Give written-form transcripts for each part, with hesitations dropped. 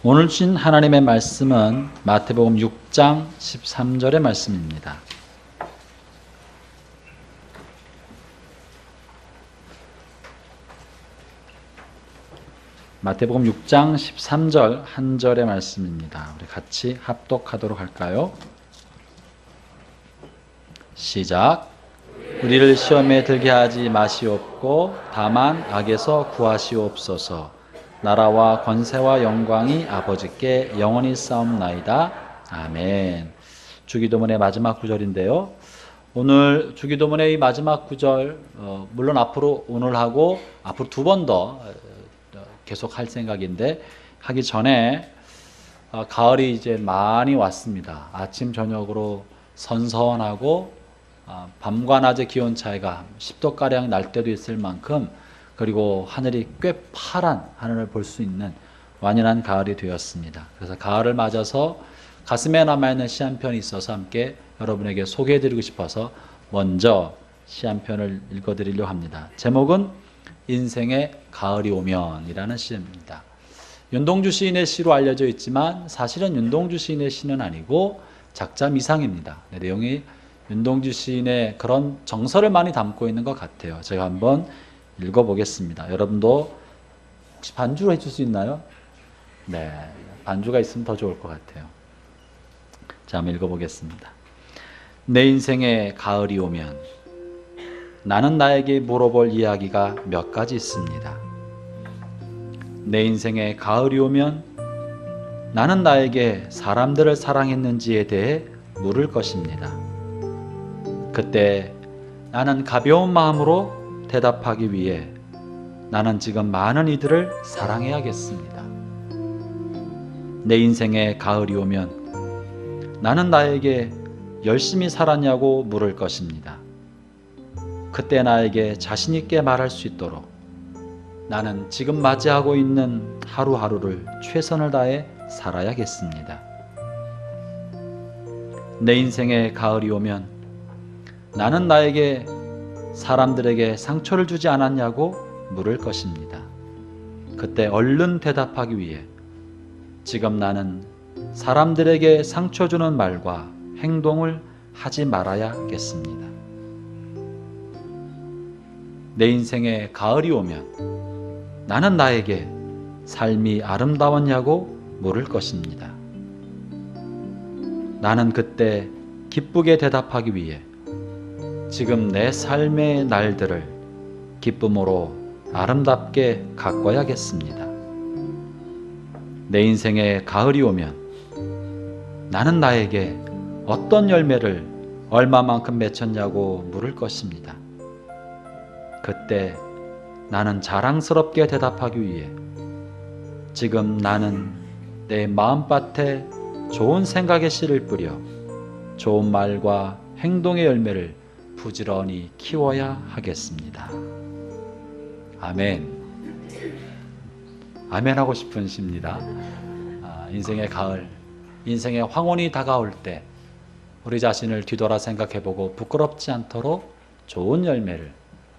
오늘 주신 하나님의 말씀은 마태복음 6장 13절의 말씀입니다. 마태복음 6장 13절 한 절의 말씀입니다. 우리 같이 합독하도록 할까요? 시작. 우리를 시험에 들게 하지 마시옵고 다만 악에서 구하시옵소서. 나라와 권세와 영광이 아버지께 영원히 싸움나이다. 아멘. 주기도문의 마지막 구절인데요. 오늘 주기도문의 이 마지막 구절, 물론 앞으로 오늘 하고 앞으로 두 번 더 계속 할 생각인데, 하기 전에 가을이 이제 많이 왔습니다. 아침 저녁으로 선선하고 밤과 낮의 기온 차이가 10도가량 날 때도 있을 만큼, 그리고 하늘이 꽤 파란 하늘을 볼 수 있는 완연한 가을이 되었습니다. 그래서 가을을 맞아서 가슴에 남아있는 시 한 편이 있어서 함께 여러분에게 소개해드리고 싶어서 먼저 시 한 편을 읽어드리려고 합니다. 제목은 인생의 가을이 오면 이라는 시입니다. 윤동주 시인의 시로 알려져 있지만 사실은 윤동주 시인의 시는 아니고 작자 미상입니다. 내용이 윤동주 시인의 그런 정서를 많이 담고 있는 것 같아요. 제가 한번 읽어보겠습니다. 여러분도 혹시 반주로 해줄 수 있나요? 네, 반주가 있으면 더 좋을 것 같아요. 자, 한번 읽어보겠습니다. 내 인생에 가을이 오면 나는 나에게 물어볼 이야기가 몇 가지 있습니다. 내 인생에 가을이 오면 나는 나에게 사람들을 사랑했는지에 대해 물을 것입니다. 그때 나는 가벼운 마음으로 대답하기 위해 나는 지금 많은 이들을 사랑해야겠습니다. 내 인생에 가을이 오면 나는 나에게 열심히 살았냐고 물을 것입니다. 그때 나에게 자신 있게 말할 수 있도록 나는 지금 맞이하고 있는 하루하루를 최선을 다해 살아야겠습니다. 내 인생에 가을이 오면 나는 나에게 사람들에게 상처를 주지 않았냐고 물을 것입니다. 그때 얼른 대답하기 위해 지금 나는 사람들에게 상처 주는 말과 행동을 하지 말아야겠습니다. 내 인생에 가을이 오면 나는 나에게 삶이 아름다웠냐고 물을 것입니다. 나는 그때 기쁘게 대답하기 위해 지금 내 삶의 날들을 기쁨으로 아름답게 가꿔야겠습니다. 내 인생에 가을이 오면 나는 나에게 어떤 열매를 얼마만큼 맺혔냐고 물을 것입니다. 그때 나는 자랑스럽게 대답하기 위해 지금 나는 내 마음밭에 좋은 생각의 씨를 뿌려 좋은 말과 행동의 열매를 부지런히 키워야 하겠습니다. 아멘. 아멘 하고 싶은 시입니다. 인생의 가을, 인생의 황혼이 다가올 때 우리 자신을 뒤돌아 생각해보고 부끄럽지 않도록 좋은 열매를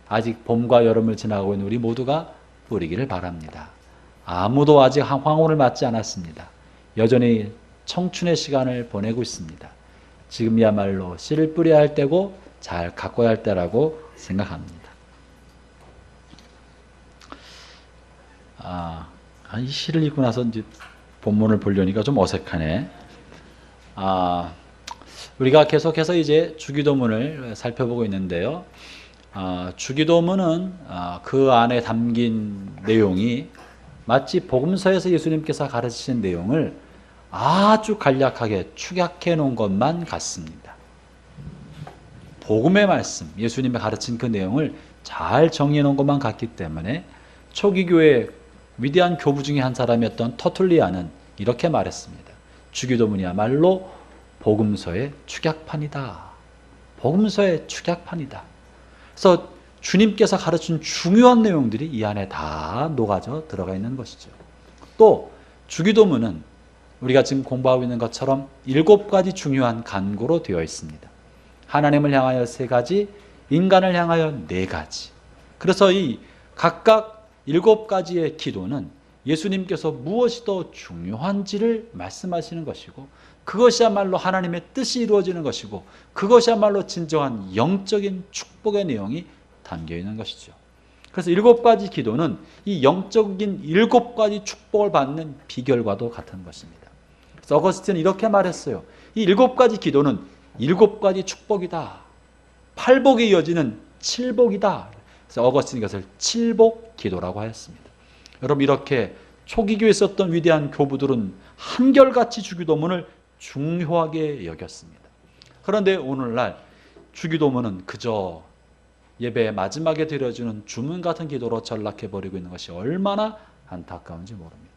아직 봄과 여름을 지나고 있는 우리 모두가 뿌리기를 바랍니다. 아무도 아직 황혼을 맞지 않았습니다. 여전히 청춘의 시간을 보내고 있습니다. 지금이야말로 씨를 뿌려야 할 때고 잘 가꿔야 할 때라고 생각합니다. 이 시를 읽고 나서 이제 본문을 보려니까 좀 어색하네. 우리가 계속해서 이제 주기도문을 살펴보고 있는데요. 주기도문은 그 안에 담긴 내용이 마치 복음서에서 예수님께서 가르치신 내용을 아주 간략하게 축약해 놓은 것만 같습니다. 복음의 말씀, 예수님이 가르친 그 내용을 잘 정리해 놓은 것만 같기 때문에 초기 교회의 위대한 교부 중에 한 사람이었던 터툴리안은 이렇게 말했습니다. 주기도문이야말로 복음서의 축약판이다. 복음서의 축약판이다. 그래서 주님께서 가르친 중요한 내용들이 이 안에 다 녹아져 들어가 있는 것이죠. 또 주기도문은 우리가 지금 공부하고 있는 것처럼 7가지 중요한 간구로 되어 있습니다. 하나님을 향하여 3가지, 인간을 향하여 4가지. 그래서 이 각각 7가지의 기도는 예수님께서 무엇이 더 중요한지를 말씀하시는 것이고, 그것이야말로 하나님의 뜻이 이루어지는 것이고, 그것이야말로 진정한 영적인 축복의 내용이 담겨 있는 것이죠. 그래서 7가지 기도는 이 영적인 7가지 축복을 받는 비결과도 같은 것입니다. 그래서 어거스틴은 이렇게 말했어요. 이 7가지 기도는 7가지 축복이다. 8복이 이어지는 7복이다. 그래서 어거스틴이 이것을 7복 기도라고 하였습니다. 여러분, 이렇게 초기 교회에 있었던 위대한 교부들은 한결같이 주기도문을 중요하게 여겼습니다. 그런데 오늘날 주기도문은 그저 예배의 마지막에 드려주는 주문 같은 기도로 전락해버리고 있는 것이 얼마나 안타까운지 모릅니다.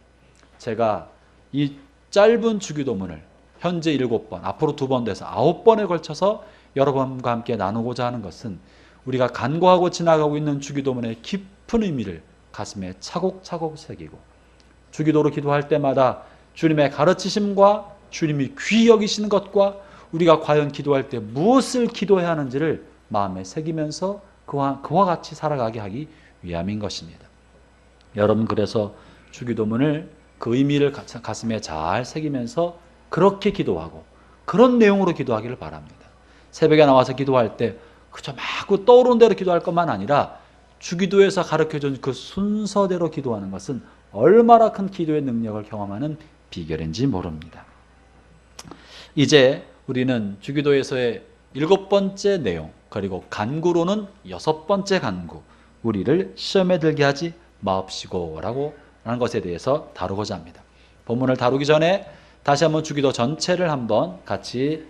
제가 이 짧은 주기도문을 현재 7번, 앞으로 2번 돼서 9번에 걸쳐서 여러분과 함께 나누고자 하는 것은 우리가 간구하고 지나가고 있는 주기도문의 깊은 의미를 가슴에 차곡차곡 새기고, 주기도로 기도할 때마다 주님의 가르치심과 주님이 귀히 여기시는 것과 우리가 과연 기도할 때 무엇을 기도해야 하는지를 마음에 새기면서 그와 같이 살아가게 하기 위함인 것입니다. 여러분, 그래서 주기도문을 그 의미를 가슴에 잘 새기면서 그렇게 기도하고 그런 내용으로 기도하기를 바랍니다. 새벽에 나와서 기도할 때 그저 막 떠오르는 대로 기도할 것만 아니라 주기도에서 가르쳐준 그 순서대로 기도하는 것은 얼마나 큰 기도의 능력을 경험하는 비결인지 모릅니다. 이제 우리는 주기도에서의 7번째 내용, 그리고 간구로는 6번째 간구, 우리를 시험에 들게 하지 마옵시고 라고 하는 것에 대해서 다루고자 합니다. 본문을 다루기 전에 다시 한번 주기도 전체를 한번 같이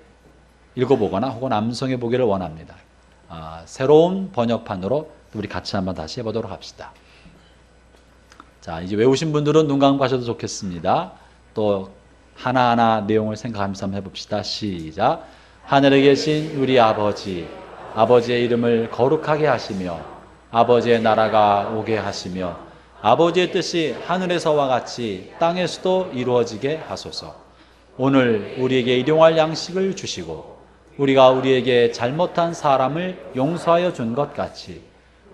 읽어보거나 혹은 암송해 보기를 원합니다. 새로운 번역판으로 우리 같이 한번 다시 해보도록 합시다. 자, 이제 외우신 분들은 눈 감고 하셔도 좋겠습니다. 또 하나하나 내용을 생각하면서 한번 해봅시다. 시작. 하늘에 계신 우리 아버지, 아버지의 이름을 거룩하게 하시며 아버지의 나라가 오게 하시며 아버지의 뜻이 하늘에서와 같이 땅에서도 이루어지게 하소서. 오늘 우리에게 일용할 양식을 주시고 우리가 우리에게 잘못한 사람을 용서하여 준 것 같이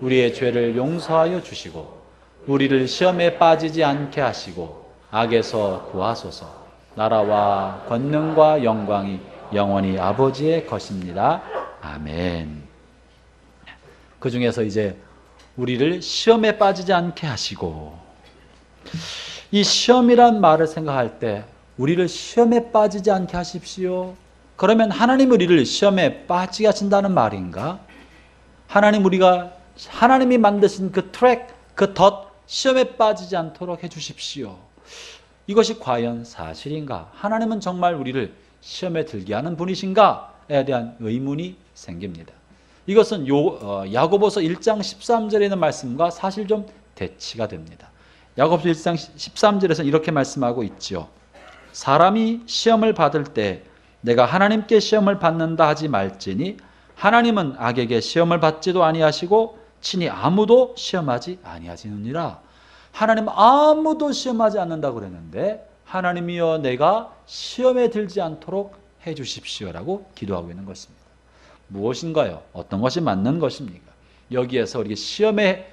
우리의 죄를 용서하여 주시고 우리를 시험에 빠지지 않게 하시고 악에서 구하소서. 나라와 권능과 영광이 영원히 아버지의 것입니다. 아멘. 그 중에서 이제 우리를 시험에 빠지지 않게 하시고, 이 시험이란 말을 생각할 때 우리를 시험에 빠지지 않게 하십시오. 그러면 하나님 우리를 시험에 빠지게 하신다는 말인가? 하나님이 만드신 그 트랙, 그 덫, 시험에 빠지지 않도록 해주십시오. 이것이 과연 사실인가? 하나님은 정말 우리를 시험에 들게 하는 분이신가에 대한 의문이 생깁니다. 이것은 야고보서 1장 13절에 있는 말씀과 사실 좀 대치가 됩니다. 야고보서 1장 13절에서 이렇게 말씀하고 있죠. 사람이 시험을 받을 때 내가 하나님께 시험을 받는다 하지 말지니 하나님은 악에게 시험을 받지도 아니하시고 친히 아무도 시험하지 아니하시느니라. 하나님 아무도 시험하지 않는다고 그랬는데 하나님이여 내가 시험에 들지 않도록 해 주십시오라고 기도하고 있는 것입니다. 무엇인가요? 어떤 것이 맞는 것입니까? 여기에서 우리 시험에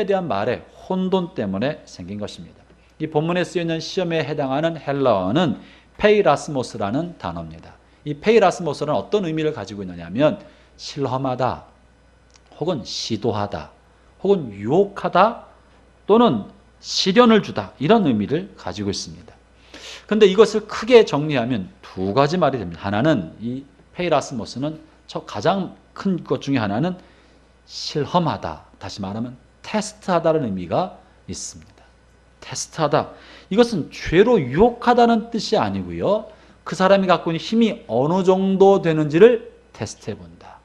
대한 말의 혼돈 때문에 생긴 것입니다. 이 본문에 쓰여있는 시험에 해당하는 헬라어는 페이라스모스라는 단어입니다. 이 페이라스모스는 어떤 의미를 가지고 있느냐면 실험하다, 혹은 시도하다, 혹은 유혹하다, 또는 시련을 주다, 이런 의미를 가지고 있습니다. 그런데 이것을 크게 정리하면 2가지 말이 됩니다. 하나는 이 페이라스모스는 가장 큰 것 중에 하나는 실험하다, 다시 말하면 테스트하다는 의미가 있습니다. 테스트하다, 이것은 죄로 유혹하다는 뜻이 아니고요, 그 사람이 갖고 있는 힘이 어느 정도 되는지를 테스트해 본다,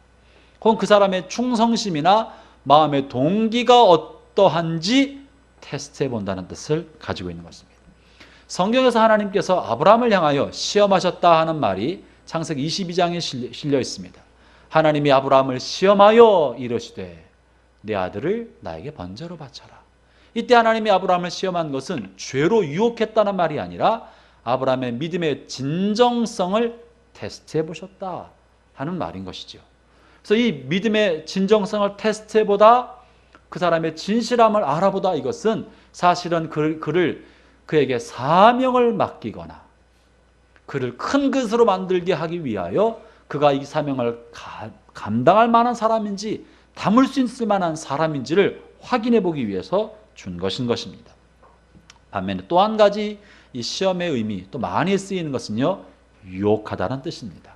혹은 그 사람의 충성심이나 마음의 동기가 어떠한지 테스트해 본다는 뜻을 가지고 있는 것입니다. 성경에서 하나님께서 아브라함을 향하여 시험하셨다 하는 말이 창세기 22장에 실려 있습니다. 하나님이 아브라함을 시험하여 이르시되 내 아들을 나에게 번제로 바쳐라. 이때 하나님이 아브라함을 시험한 것은 죄로 유혹했다는 말이 아니라 아브라함의 믿음의 진정성을 테스트해 보셨다 하는 말인 것이죠. 그래서 이 믿음의 진정성을 테스트해 보다 그 사람의 진실함을 알아보다 이것은 사실은 그에게 사명을 맡기거나 그를 큰 것으로 만들게 하기 위하여 그가 이 사명을 감당할 만한 사람인지 담을 수 있을 만한 사람인지를 확인해 보기 위해서 준 것인 것입니다. 반면에 또 한 가지 이 시험의 의미 또 많이 쓰이는 것은요, 유혹하다는 뜻입니다.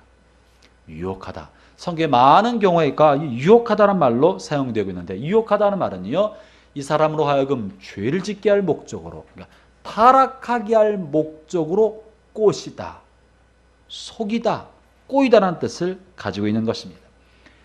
유혹하다. 성경에 많은 경우에가 유혹하다는 말로 사용되고 있는데, 유혹하다는 말은요, 이 사람으로 하여금 죄를 짓게 할 목적으로, 그러니까 타락하게 할 목적으로 꼬시다, 속이다, 꼬이다라는 뜻을 가지고 있는 것입니다.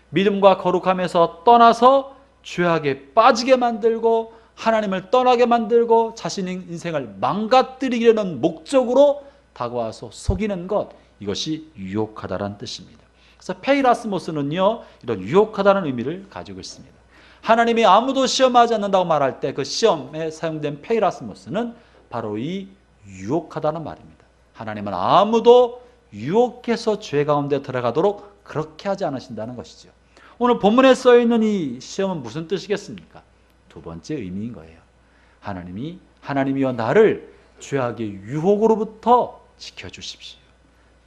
믿음과 거룩함에서 떠나서 죄악에 빠지게 만들고 하나님을 떠나게 만들고 자신의 인생을 망가뜨리려는 목적으로 다가와서 속이는 것, 이것이 유혹하다라는 뜻입니다. 그래서 페이라스모스는요, 이런 유혹하다는 의미를 가지고 있습니다. 하나님이 아무도 시험하지 않는다고 말할 때 그 시험에 사용된 페이라스모스는 바로 이 유혹하다는 말입니다. 하나님은 아무도 유혹해서 죄 가운데 들어가도록 그렇게 하지 않으신다는 것이죠. 오늘 본문에 써 있는 이 시험은 무슨 뜻이겠습니까? 두 번째 의미인 거예요. 하나님이여 나를 죄악의 유혹으로부터 지켜주십시오.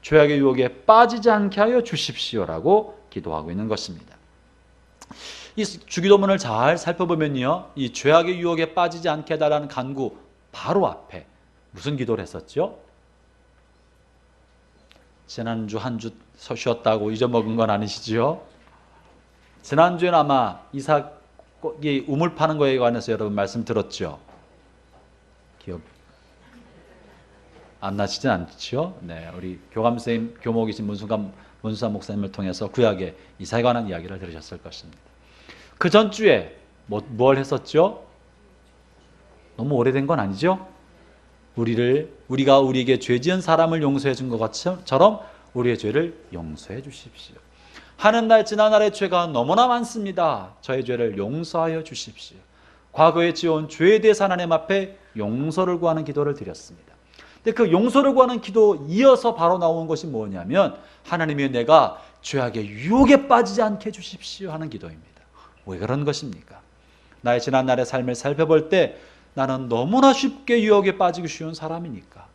죄악의 유혹에 빠지지 않게 하여 주십시오라고 기도하고 있는 것입니다. 이 주기도문을 잘 살펴보면요, 이 죄악의 유혹에 빠지지 않게 해달라는 간구 바로 앞에 무슨 기도를 했었죠? 지난주 한 주 쉬었다고 잊어먹은 건 아니시죠? 지난주에는 아마 이삭이 우물 파는 거에 관해서 여러분 말씀 들었죠? 기억 안 나시진 않죠? 네, 우리 교감선생님, 교목이신 문수삼 목사님을 통해서 구약의 이삭에 관한 이야기를 들으셨을 것입니다. 그 전주에 뭘 했었죠? 너무 오래된 건 아니죠? 우리가 우리에게 죄 지은 사람을 용서해 준 것처럼 우리의 죄를 용서해 주십시오. 하는 지난날의 죄가 너무나 많습니다. 저의 죄를 용서하여 주십시오. 과거에 지어온 죄에 대해서 하나님 앞에 용서를 구하는 기도를 드렸습니다. 근데 그 용서를 구하는 기도 이어서 바로 나온 것이 뭐냐면, 하나님이 내가 죄악의 유혹에 빠지지 않게 해주십시오 하는 기도입니다. 왜 그런 것입니까? 나의 지난날의 삶을 살펴볼 때 나는 너무나 쉽게 유혹에 빠지기 쉬운 사람이니까,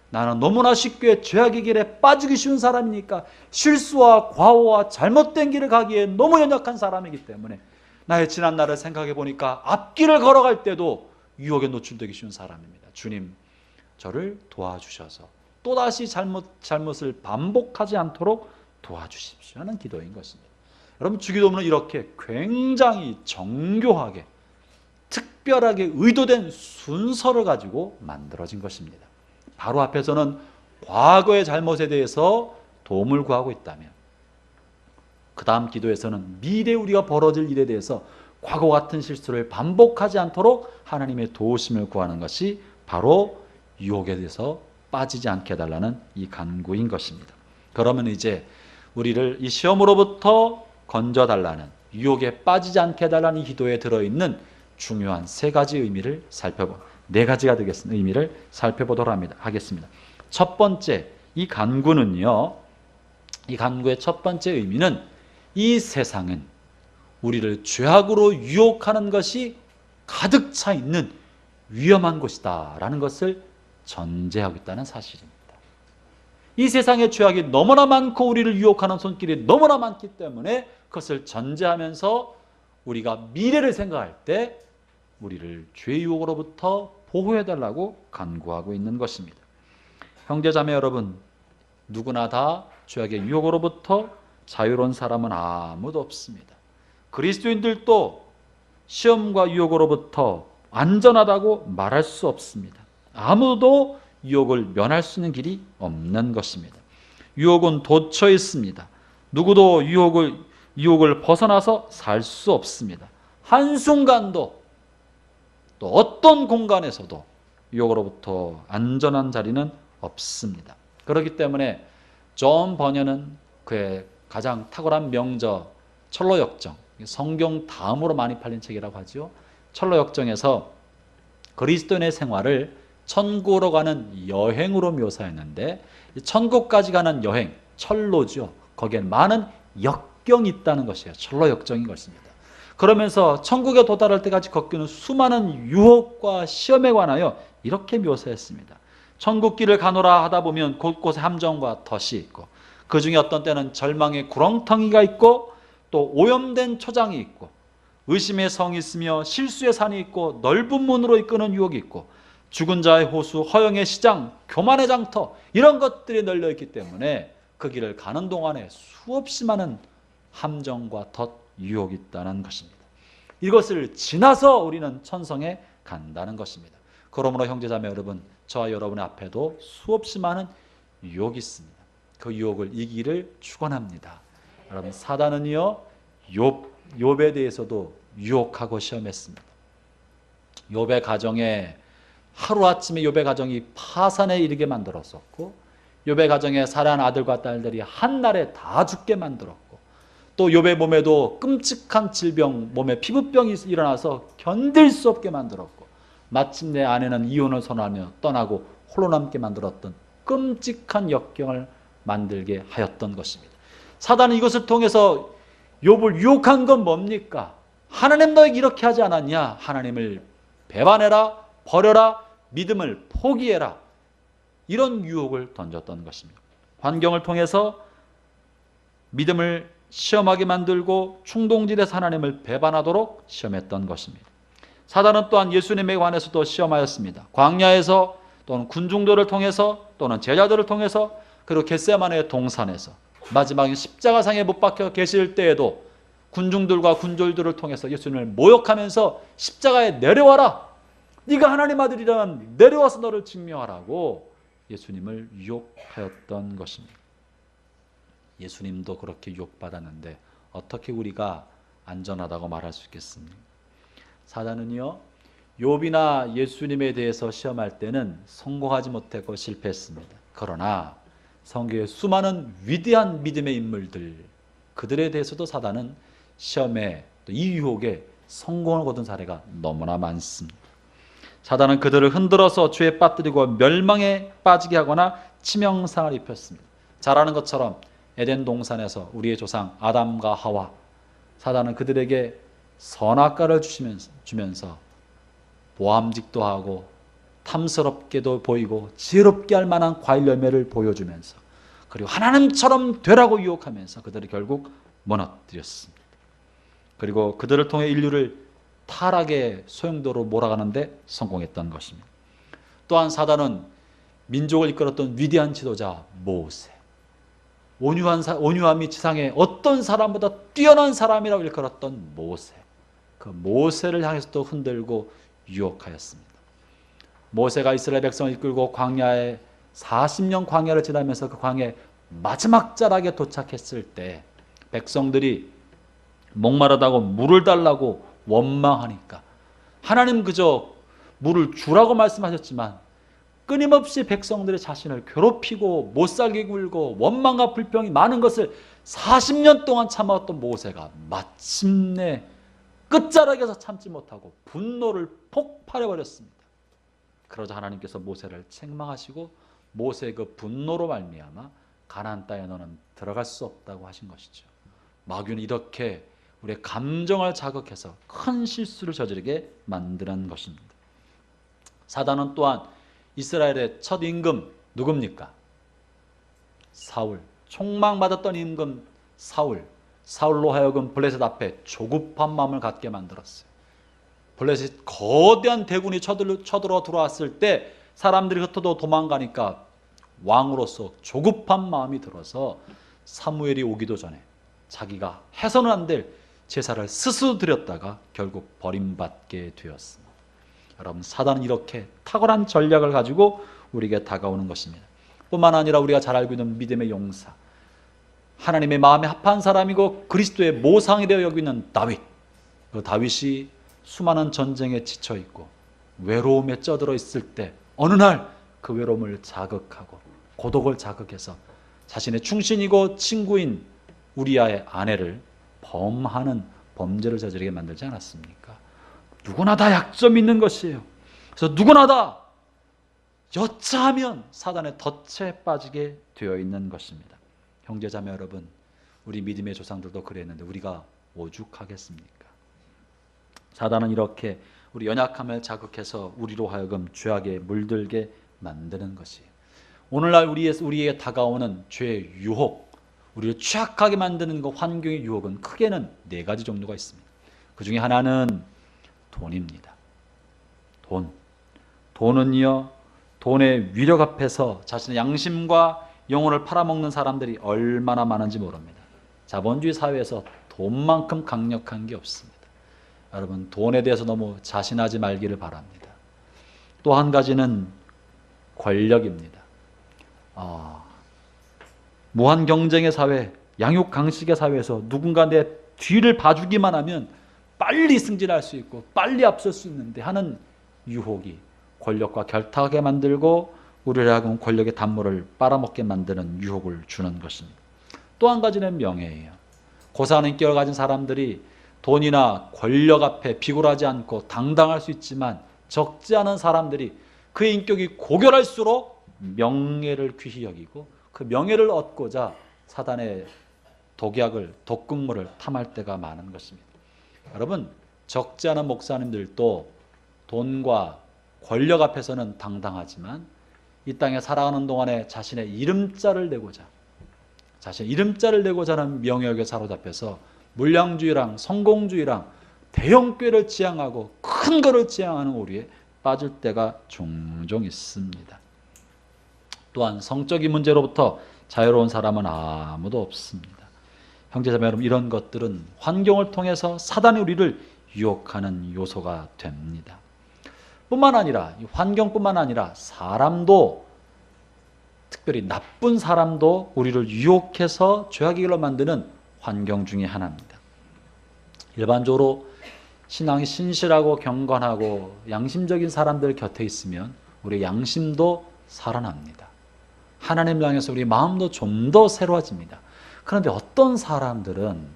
나는 너무나 쉽게 죄악의 길에 빠지기 쉬운 사람이니까, 실수와 과오와 잘못된 길을 가기에 너무 연약한 사람이기 때문에 나의 지난날을 생각해 보니까 앞길을 걸어갈 때도 유혹에 노출되기 쉬운 사람입니다. 주님, 저를 도와주셔서 또다시 잘못을 반복하지 않도록 도와주십시오 하는 기도인 것입니다. 여러분, 주기도문은 이렇게 굉장히 정교하게 특별하게 의도된 순서를 가지고 만들어진 것입니다. 바로 앞에서는 과거의 잘못에 대해서 도움을 구하고 있다면, 그 다음 기도에서는 미래에 우리가 벌어질 일에 대해서 과거 같은 실수를 반복하지 않도록 하나님의 도우심을 구하는 것이 바로 유혹에 대해서 빠지지 않게 해달라는 이 간구인 것입니다. 그러면 이제 우리를 이 시험으로부터 건져달라는, 유혹에 빠지지 않게 해달라는 이 기도에 들어있는 중요한 세 가지 의미를 네 가지가 되겠습니다. 의미를 살펴보도록 하겠습니다. 첫 번째, 이 간구는요, 이 간구의 첫 번째 의미는 이 세상은 우리를 죄악으로 유혹하는 것이 가득 차 있는 위험한 곳이다 라는 것을 전제하고 있다는 사실입니다. 이 세상에 죄악이 너무나 많고 우리를 유혹하는 손길이 너무나 많기 때문에 그것을 전제하면서 우리가 미래를 생각할 때 우리를 죄의 유혹으로부터 보호해달라고 간구하고 있는 것입니다. 형제자매 여러분, 누구나 다 죄악의 유혹으로부터 자유로운 사람은 아무도 없습니다. 그리스도인들도 시험과 유혹으로부터 안전하다고 말할 수 없습니다. 아무도 유혹을 면할 수 있는 길이 없는 것입니다. 유혹은 돋쳐 있습니다. 누구도 유혹을 벗어나서 살 수 없습니다. 한순간도 또 어떤 공간에서도 유혹으로부터 안전한 자리는 없습니다. 그렇기 때문에 존 버녀는 그의 가장 탁월한 명저 철로역정, 성경 다음으로 많이 팔린 책이라고 하죠. 철로역정에서 그리스도인의 생활을 천국으로 가는 여행으로 묘사했는데, 천국까지 가는 여행, 철로죠. 거기엔 많은 역경이 있다는 것이에요. 철로역정인 것입니다. 그러면서 천국에 도달할 때까지 겪는 수많은 유혹과 시험에 관하여 이렇게 묘사했습니다. 천국 길을 가노라 하다 보면 곳곳에 함정과 덫이 있고, 그 중에 어떤 때는 절망의 구렁텅이가 있고, 또 오염된 초장이 있고, 의심의 성이 있으며 실수의 산이 있고, 넓은 문으로 이끄는 유혹이 있고, 죽은 자의 호수, 허영의 시장, 교만의 장터, 이런 것들이 널려 있기 때문에 그 길을 가는 동안에 수없이 많은 함정과 덫, 유혹이 있다는 것입니다. 이것을 지나서 우리는 천성에 간다는 것입니다. 그러므로 형제자매 여러분, 저와 여러분의 앞에도 수없이 많은 유혹이 있습니다. 그 유혹을 이기기를 축원합니다. 여러분, 사단은요, 욥에 대해서도 유혹하고 시험했습니다. 욥의 가정에 하루아침에 욥의 가정이 파산에 이르게 만들었었고, 욥의 가정에 살아난 아들과 딸들이 한날에 다 죽게 만들었고, 또 욥의 몸에도 끔찍한 질병, 몸에 피부병이 일어나서 견딜 수 없게 만들었고, 마침내 아내는 이혼을 선언하며 떠나고 홀로 남게 만들었던 끔찍한 역경을 만들게 하였던 것입니다. 사단은 이것을 통해서 욥을 유혹한 건 뭡니까? 하나님 너에게 이렇게 하지 않았냐? 하나님을 배반해라, 버려라, 믿음을 포기해라, 이런 유혹을 던졌던 것입니다. 환경을 통해서 믿음을 시험하게 만들고 충동질에서 하나님을 배반하도록 시험했던 것입니다. 사단은 또한 예수님에 관해서도 시험하였습니다. 광야에서, 또는 군중들을 통해서, 또는 제자들을 통해서, 그리고 겟세마네의 동산에서, 마지막에 십자가상에 못 박혀 계실 때에도 군중들과 군졸들을 통해서 예수님을 모욕하면서 십자가에 내려와라, 네가 하나님 아들이라면 내려와서 너를 증명하라고 예수님을 유혹하였던 것입니다. 예수님도 그렇게 유혹받았는데 어떻게 우리가 안전하다고 말할 수 있겠습니까? 사단은요, 욥이나 예수님에 대해서 시험할 때는 성공하지 못했고 실패했습니다. 그러나 성경의 수많은 위대한 믿음의 인물들, 그들에 대해서도 사단은 시험에, 또 이 유혹에 성공을 거둔 사례가 너무나 많습니다. 사단은 그들을 흔들어서 죄에 빠뜨리고 멸망에 빠지게 하거나 치명상을 입혔습니다. 잘 아는 것처럼 에덴 동산에서 우리의 조상 아담과 하와, 사단은 그들에게 선악과를 주면서 보암직도 하고 탐스럽게도 보이고 지혜롭게 할 만한 과일 열매를 보여주면서, 그리고 하나님처럼 되라고 유혹하면서 그들을 결국 무너뜨렸습니다. 그리고 그들을 통해 인류를 타락의 소용도로 몰아가는데 성공했던 것입니다. 또한 사단은 민족을 이끌었던 위대한 지도자 모세, 온유함이 지상에 어떤 사람보다 뛰어난 사람이라고 일컬었던 모세, 그 모세를 향해서도 흔들고 유혹하였습니다. 모세가 이스라엘 백성을 이끌고 광야에 40년 광야를 지나면서 그 광야의 마지막 자락에 도착했을 때 백성들이 목마르다고 물을 달라고 원망하니까 하나님 그저 물을 주라고 말씀하셨지만 끊임없이 백성들의 자신을 괴롭히고 못살게 굴고 원망과 불평이 많은 것을 40년 동안 참아왔던 모세가 마침내 끝자락에서 참지 못하고 분노를 폭발해버렸습니다. 그러자 하나님께서 모세를 책망하시고 모세의 그 분노로 말미암아 가나안 땅에 너는 들어갈 수 없다고 하신 것이죠. 마귀는 이렇게 우리의 감정을 자극해서 큰 실수를 저지르게 만드는 것입니다. 사단은 또한 이스라엘의 첫 임금 누굽니까? 사울. 총망받았던 임금 사울로 하여금 블레셋 앞에 조급한 마음을 갖게 만들었어요. 블레셋 거대한 대군이 쳐들어 들어왔을 때 사람들이 흩어져 도망가니까 왕으로서 조급한 마음이 들어서 사무엘이 오기도 전에 자기가 해서는 안 될 제사를 스스로 드렸다가 결국 버림받게 되었습니다. 여러분, 사단은 이렇게 탁월한 전략을 가지고 우리에게 다가오는 것입니다. 뿐만 아니라 우리가 잘 알고 있는 믿음의 용사, 하나님의 마음에 합한 사람이고 그리스도의 모상이 되어 여기고 있는 다윗, 그 다윗이 수많은 전쟁에 지쳐 있고 외로움에 쩌들어 있을 때 어느 날 그 외로움을 자극하고 고독을 자극해서 자신의 충신이고 친구인 우리아의 아내를 범하는 범죄를 저지르게 만들지 않았습니까? 누구나 다 약점이 있는 것이에요. 그래서 누구나 다 여차하면 사단의 덫에 빠지게 되어 있는 것입니다. 형제자매 여러분, 우리 믿음의 조상들도 그랬는데 우리가 오죽하겠습니까? 사단은 이렇게 우리 연약함을 자극해서 우리로 하여금 죄악에 물들게 만드는 것이에요. 오늘날 우리에게 다가오는 죄의 유혹, 우리를 취약하게 만드는 그 환경의 유혹은 크게는 네 가지 정도가 있습니다. 그 중에 하나는 돈입니다. 돈은요, 돈의 위력 앞에서 자신의 양심과 영혼을 팔아먹는 사람들이 얼마나 많은지 모릅니다. 자본주의 사회에서 돈만큼 강력한 게 없습니다. 여러분, 돈에 대해서 너무 자신하지 말기를 바랍니다. 또 한 가지는 권력입니다. 무한 경쟁의 사회, 양육강식의 사회에서 누군가 내 뒤를 봐주기만 하면 빨리 승진할 수 있고 빨리 앞설 수 있는데 하는 유혹이 권력과 결탁하게 만들고 우리를 하여금 권력의 단물을 빨아먹게 만드는 유혹을 주는 것입니다. 또 한 가지는 명예예요. 고상한 인격을 가진 사람들이 돈이나 권력 앞에 비굴하지 않고 당당할 수 있지만 적지 않은 사람들이 그의 인격이 고결할수록 명예를 귀히 여기고 그 명예를 얻고자 사단의 독약을, 독극물을 탐할 때가 많은 것입니다. 여러분, 적지 않은 목사님들도 돈과 권력 앞에서는 당당하지만 이 땅에 살아가는 동안에 자신의 이름자를 내고자 하는 명예욕에 사로잡혀서 물량주의랑 성공주의랑 대형꾀를 지향하고 큰 거를 지향하는 오류에 빠질 때가 종종 있습니다. 또한 성적인 문제로부터 자유로운 사람은 아무도 없습니다. 형제자매 여러분, 이런 것들은 환경을 통해서 사단이 우리를 유혹하는 요소가 됩니다. 뿐만 아니라 환경뿐만 아니라 사람도, 특별히 나쁜 사람도 우리를 유혹해서 죄악의 길로 만드는 환경 중에 하나입니다. 일반적으로 신앙이 신실하고 경건하고 양심적인 사람들 곁에 있으면 우리 양심도 살아납니다. 하나님을 향해서 우리 마음도 좀 더 새로워집니다. 그런데 어떤 사람들은,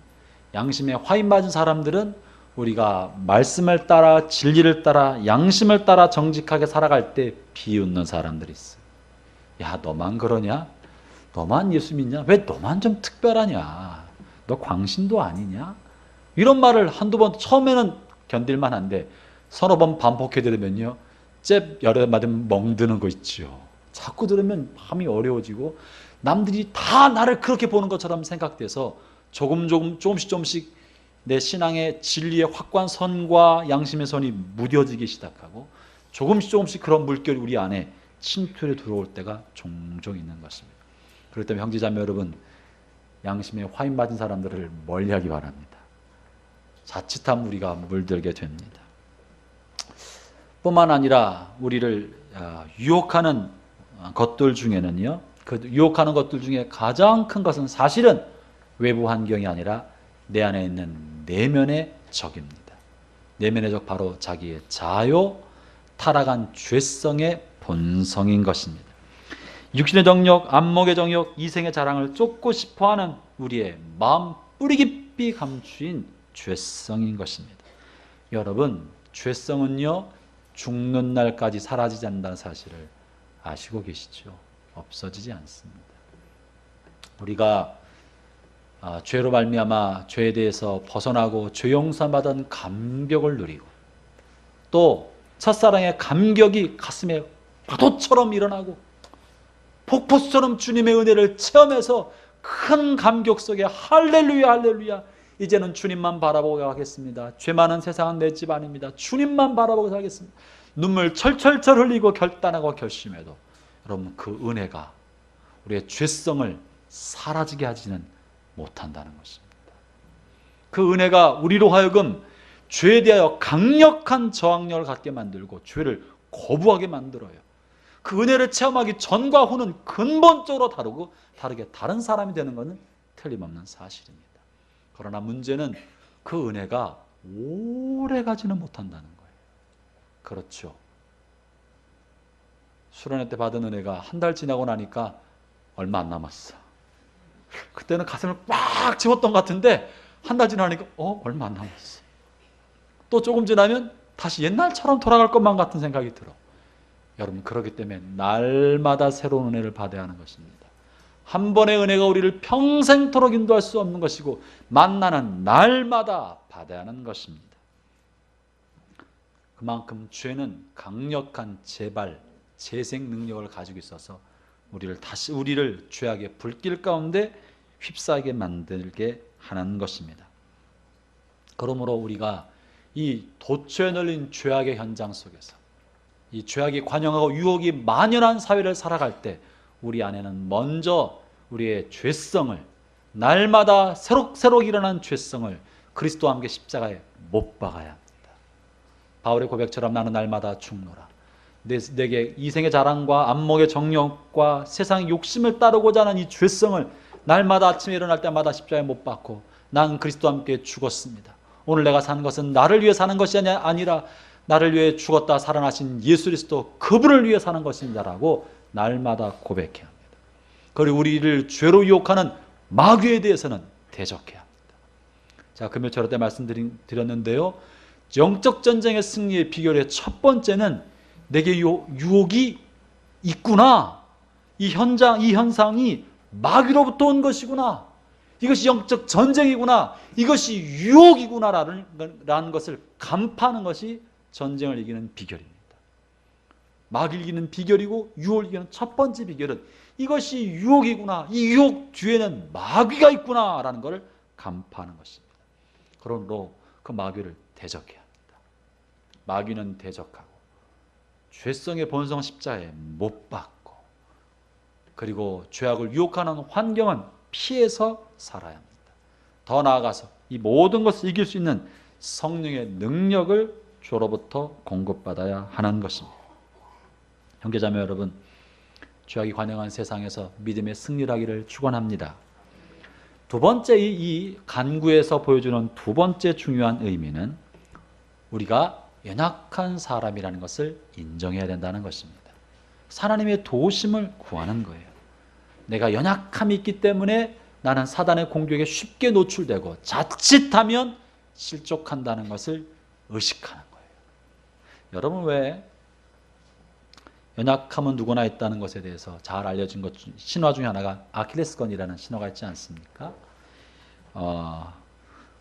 양심에 화인 맞은 사람들은 우리가 말씀을 따라 진리를 따라 양심을 따라 정직하게 살아갈 때 비웃는 사람들이 있어요. 야, 너만 그러냐? 너만 예수 믿냐? 왜 너만 좀 특별하냐? 너 광신도 아니냐? 이런 말을 한두 번 처음에는 견딜만 한데 서너 번 반복해 들으면요, 잽 여러 맞으면 멍드는 거 있죠. 자꾸 들으면 마음이 어려워지고 남들이 다 나를 그렇게 보는 것처럼 생각돼서 조금씩 내 신앙의 진리의 확고한 선과 양심의 선이 무뎌지기 시작하고 조금씩 그런 물결이 우리 안에 침투해 들어올 때가 종종 있는 것입니다. 그렇기 때문에 형제자매 여러분, 양심에 화인 맞은 사람들을 멀리하기 바랍니다. 자칫하면 우리가 물들게 됩니다. 뿐만 아니라 우리를 유혹하는 것들 중에는요, 그 유혹하는 것들 중에 가장 큰 것은 사실은 외부 환경이 아니라 내 안에 있는 내면의 적입니다. 내면의 적, 바로 자기의 자요, 타락한 죄성의 본성인 것입니다. 육신의 정욕, 안목의 정욕, 이생의 자랑을 쫓고 싶어하는 우리의 마음 뿌리 깊이 감추인 죄성인 것입니다. 여러분, 죄성은요, 죽는 날까지 사라지지 않는다는 사실을 아시고 계시죠? 없어지지 않습니다. 우리가 죄로 말미암아 죄에 대해서 벗어나고 죄 용서받은 감격을 누리고 또 첫사랑의 감격이 가슴에 파도처럼 일어나고 폭포수처럼 주님의 은혜를 체험해서 큰 감격 속에 할렐루야 할렐루야, 이제는 주님만 바라보고 가겠습니다. 죄 많은 세상은 내 집 아닙니다. 주님만 바라보고 살겠습니다. 눈물 철철철 흘리고 결단하고 결심해도 여러분, 그 은혜가 우리의 죄성을 사라지게 하지는 못한다는 것입니다. 그 은혜가 우리로 하여금 죄에 대하여 강력한 저항력을 갖게 만들고 죄를 거부하게 만들어요. 그 은혜를 체험하기 전과 후는 근본적으로 다르게 다른 사람이 되는 것은 틀림없는 사실입니다. 그러나 문제는 그 은혜가 오래 가지는 못한다는 거예요. 그렇죠. 수련회 때 받은 은혜가 한 달 지나고 나니까 얼마 안 남았어. 그때는 가슴을 꽉 채웠던 것 같은데 한 달 지나니까 얼마 안 남았어. 또 조금 지나면 다시 옛날처럼 돌아갈 것만 같은 생각이 들어. 여러분, 그렇기 때문에 날마다 새로운 은혜를 받아야 하는 것입니다. 한 번의 은혜가 우리를 평생토록 인도할 수 없는 것이고 만나는 날마다 받아야 하는 것입니다. 그만큼 죄는 강력한 재생 능력을 가지고 있어서 우리를 죄악의 불길 가운데 휩싸이게 만들게 하는 것입니다. 그러므로 우리가 이 도처에 널린 죄악의 현장 속에서 이 죄악이 관영하고 유혹이 만연한 사회를 살아갈 때 우리 안에는 먼저 우리의 죄성을, 날마다 새록새록 일어난 죄성을 그리스도와 함께 십자가에 못 박아야 합니다. 바울의 고백처럼 나는 날마다 죽노라. 내게 이생의 자랑과 안목의 정욕과 세상의 욕심을 따르고자 하는 이 죄성을 날마다 아침에 일어날 때마다 십자가에 못 박고 난 그리스도와 함께 죽었습니다. 오늘 내가 사는 것은 나를 위해 사는 것이 아니라 나를 위해 죽었다 살아나신 예수 그리스도 그분을 위해 사는 것입니다라고 날마다 고백해야 합니다. 그리고 우리를 죄로 유혹하는 마귀에 대해서는 대적해야 합니다. 자, 금요 철학 때 말씀드렸는데요. 영적 전쟁의 승리의 비결의 첫 번째는 내게 유혹이 있구나. 이 현상이 마귀로부터 온 것이구나. 이것이 영적 전쟁이구나. 이것이 유혹이구나라는 것을 간파하는 것이 전쟁을 이기는 비결입니다. 마귀를 이기는 비결이고 유혹을 이기는 첫 번째 비결은 이것이 유혹이구나. 이 유혹 뒤에는 마귀가 있구나라는 것을 간파하는 것입니다. 그러므로 그 마귀를 대적해야 합니다. 마귀는 대적하고 죄성의 본성 십자가에 못 박고 그리고 죄악을 유혹하는 환경은 피해서 살아야 합니다. 더 나아가서 이 모든 것을 이길 수 있는 성령의 능력을 주로부터 공급받아야 하는 것입니다. 형제자매 여러분, 죄악이 관영한 세상에서 믿음의 승리를 하기를 축원합니다. 두 번째 이 간구에서 보여주는 두 번째 중요한 의미는 우리가 연약한 사람이라는 것을 인정해야 된다는 것입니다. 하나님의 도우심을 구하는 거예요. 내가 연약함이 있기 때문에 나는 사단의 공격에 쉽게 노출되고 자칫하면 실족한다는 것을 의식하는 거예요. 여러분, 왜 연약함은 누구나 있다는 것에 대해서 잘 알려진 것 신화 중에 하나가 아킬레스건이라는 신화가 있지 않습니까?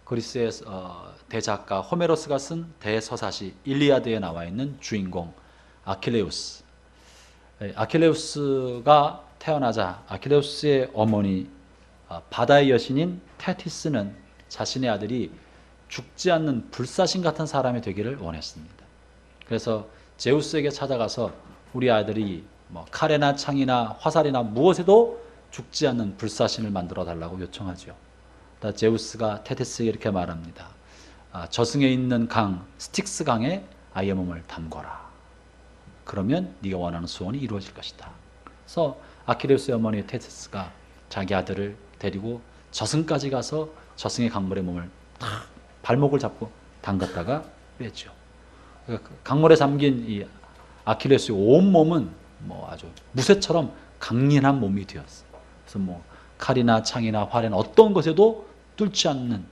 그리스의 대작가 호메로스가 쓴 대서사시 일리아드에 나와 있는 주인공 아킬레우스. 아킬레우스가 태어나자 아킬레우스의 어머니 바다의 여신인 테티스는 자신의 아들이 죽지 않는 불사신 같은 사람이 되기를 원했습니다. 그래서 제우스에게 찾아가서 우리 아들이 칼이나 창이나 화살이나 무엇에도 죽지 않는 불사신을 만들어 달라고 요청하죠. 제우스가 테티스에게 이렇게 말합니다. 저승에 있는 강 스틱스 강에 아이의 몸을 담거라. 그러면 네가 원하는 소원이 이루어질 것이다. 그래서 아킬레우스의 어머니 테티스가 자기 아들을 데리고 저승까지 가서 저승의 강물에 몸을 발목을 잡고 담갔다가 빼죠. 강물에 잠긴 이 아킬레우스의 온 몸은 아주 무쇠처럼 강인한 몸이 되었어요. 그래서 칼이나 창이나 활이나 어떤 것에도 뚫지 않는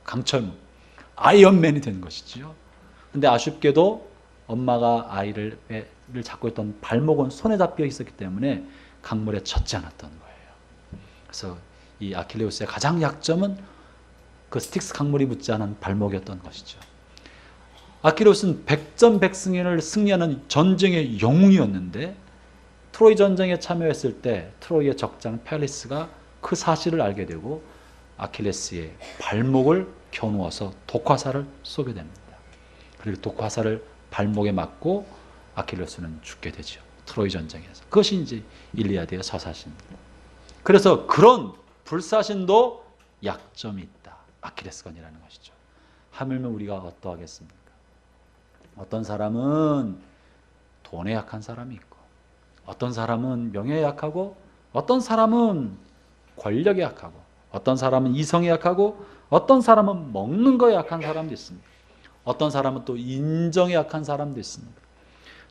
강철몸, 아이언맨이 된 것이죠. 근데 아쉽게도 엄마가 아이를 잡고 있던 발목은 손에 잡혀 있었기 때문에 강물에 젖지 않았던 거예요. 그래서 이 아킬레우스의 가장 약점은 그 스틱스 강물이 묻지 않은 발목이었던 것이죠. 아킬레우스는 백전백승을 승리하는 전쟁의 영웅이었는데 트로이 전쟁에 참여했을 때 트로이의 적장 펠리스가 그 사실을 알게 되고 아킬레스의 발목을 겨누어서 독화살을 쏘게 됩니다. 그리고 독화살을 발목에 맞고 아킬레스는 죽게 되죠. 트로이 전쟁에서. 그것이 이제 일리아드의 서사시입니다. 그래서 그런 불사신도 약점이 있다. 아킬레스건이라는 것이죠. 하물며 우리가 어떠하겠습니까? 어떤 사람은 돈에 약한 사람이 있고 어떤 사람은 명예에 약하고 어떤 사람은 권력에 약하고 어떤 사람은 이성에 약하고 어떤 사람은 먹는 거에 약한 사람도 있습니다. 어떤 사람은 또 인정에 약한 사람도 있습니다.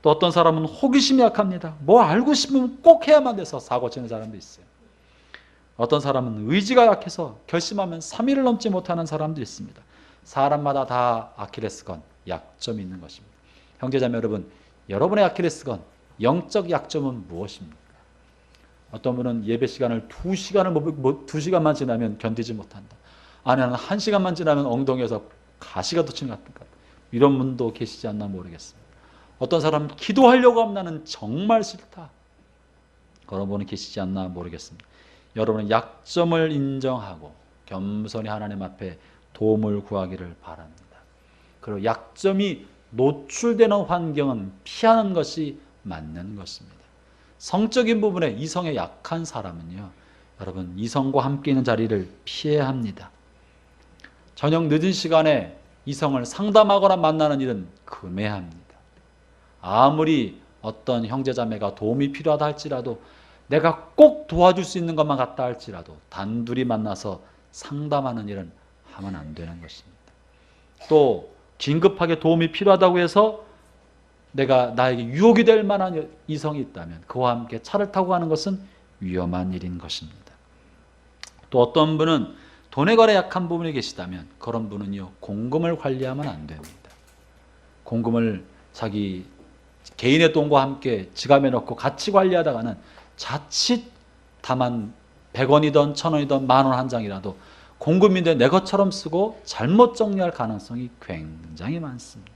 또 어떤 사람은 호기심에 약합니다. 뭐 알고 싶으면 꼭 해야만 돼서 사고 치는 사람도 있어요. 어떤 사람은 의지가 약해서 결심하면 3일을 넘지 못하는 사람도 있습니다. 사람마다 다 아킬레스건, 약점이 있는 것입니다. 형제자매 여러분, 여러분의 아킬레스건, 영적 약점은 무엇입니까? 어떤 분은 예배 시간을 2시간만 지나면 견디지 못한다. 아니, 나는 1시간만 지나면 엉덩이에서 가시가 돋치는 것 같다. 이런 분도 계시지 않나 모르겠습니다. 어떤 사람은 기도하려고 하면 나는 정말 싫다. 그런 분은 계시지 않나 모르겠습니다. 여러분은 약점을 인정하고 겸손히 하나님 앞에 도움을 구하기를 바랍니다. 그리고 약점이 노출되는 환경은 피하는 것이 맞는 것입니다. 성적인 부분에 이성에 약한 사람은요, 여러분 이성과 함께 있는 자리를 피해야 합니다. 저녁 늦은 시간에 이성을 상담하거나 만나는 일은 금해야 합니다. 아무리 어떤 형제자매가 도움이 필요하다 할지라도, 내가 꼭 도와줄 수 있는 것만 같다 할지라도 단둘이 만나서 상담하는 일은 하면 안 되는 것입니다. 또 긴급하게 도움이 필요하다고 해서 나에게 유혹이 될 만한 이성이 있다면 그와 함께 차를 타고 가는 것은 위험한 일인 것입니다. 또 어떤 분은 돈에 관해 약한 부분이 계시다면 그런 분은요, 공금을 관리하면 안 됩니다. 공금을 자기 개인의 돈과 함께 지갑에 넣고 같이 관리하다가는 자칫 다만 100원이든 1000원이든 만원 한 장이라도 공금인데 내 것처럼 쓰고 잘못 정리할 가능성이 굉장히 많습니다.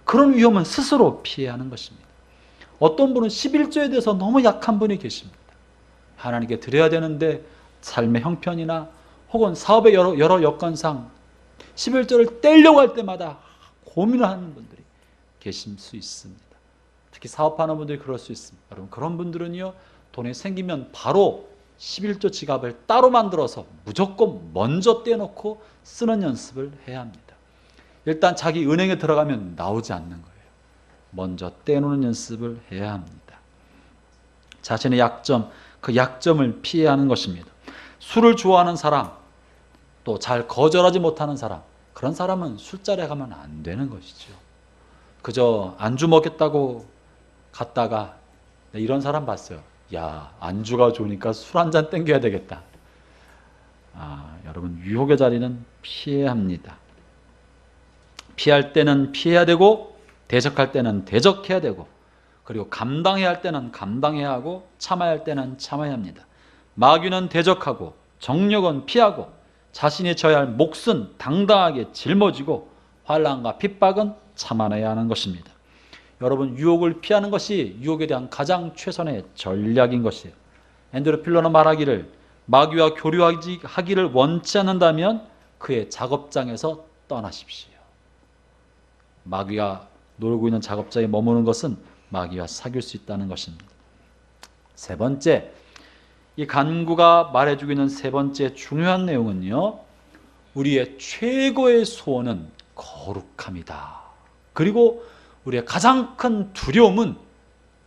그런 위험은 스스로 피해야 하는 것입니다. 어떤 분은 11조에 대해서 너무 약한 분이 계십니다. 하나님께 드려야 되는데 삶의 형편이나 혹은 사업의 여러 여건상 11조를 떼려고 할 때마다 고민을 하는 분들이 계실 수 있습니다. 특히 사업하는 분들이 그럴 수 있습니다. 여러분, 그런 분들은요, 돈이 생기면 바로 11조 지갑을 따로 만들어서 무조건 먼저 떼놓고 쓰는 연습을 해야 합니다. 일단 자기 은행에 들어가면 나오지 않는 거예요. 먼저 떼놓는 연습을 해야 합니다. 자신의 약점, 그 약점을 피해야 하는 것입니다. 술을 좋아하는 사람, 또 잘 거절하지 못하는 사람, 그런 사람은 술자리에 가면 안 되는 것이죠. 그저 안주 먹겠다고 갔다가, 이런 사람 봤어요. 야, 안주가 좋으니까 술 한 잔 땡겨야 되겠다. 여러분, 유혹의 자리는 피해야 합니다. 피할 때는 피해야 되고, 대적할 때는 대적해야 되고, 그리고 감당해야 할 때는 감당해야 하고, 참아야 할 때는 참아야 합니다. 마귀는 대적하고, 정력은 피하고, 자신이 져야 할 몫은 당당하게 짊어지고, 환난과 핍박은 참아내야 하는 것입니다. 여러분, 유혹을 피하는 것이 유혹에 대한 가장 최선의 전략인 것이에요. 앤드류 필러는 말하기를, 마귀와 교류하기를 원치 않는다면 그의 작업장에서 떠나십시오. 마귀가 놀고 있는 작업장에 머무는 것은 마귀와 사귈 수 있다는 것입니다. 세 번째, 이 간구가 말해주고 있는 세 번째 중요한 내용은요, 우리의 최고의 소원은 거룩함이다. 그리고 우리의 가장 큰 두려움은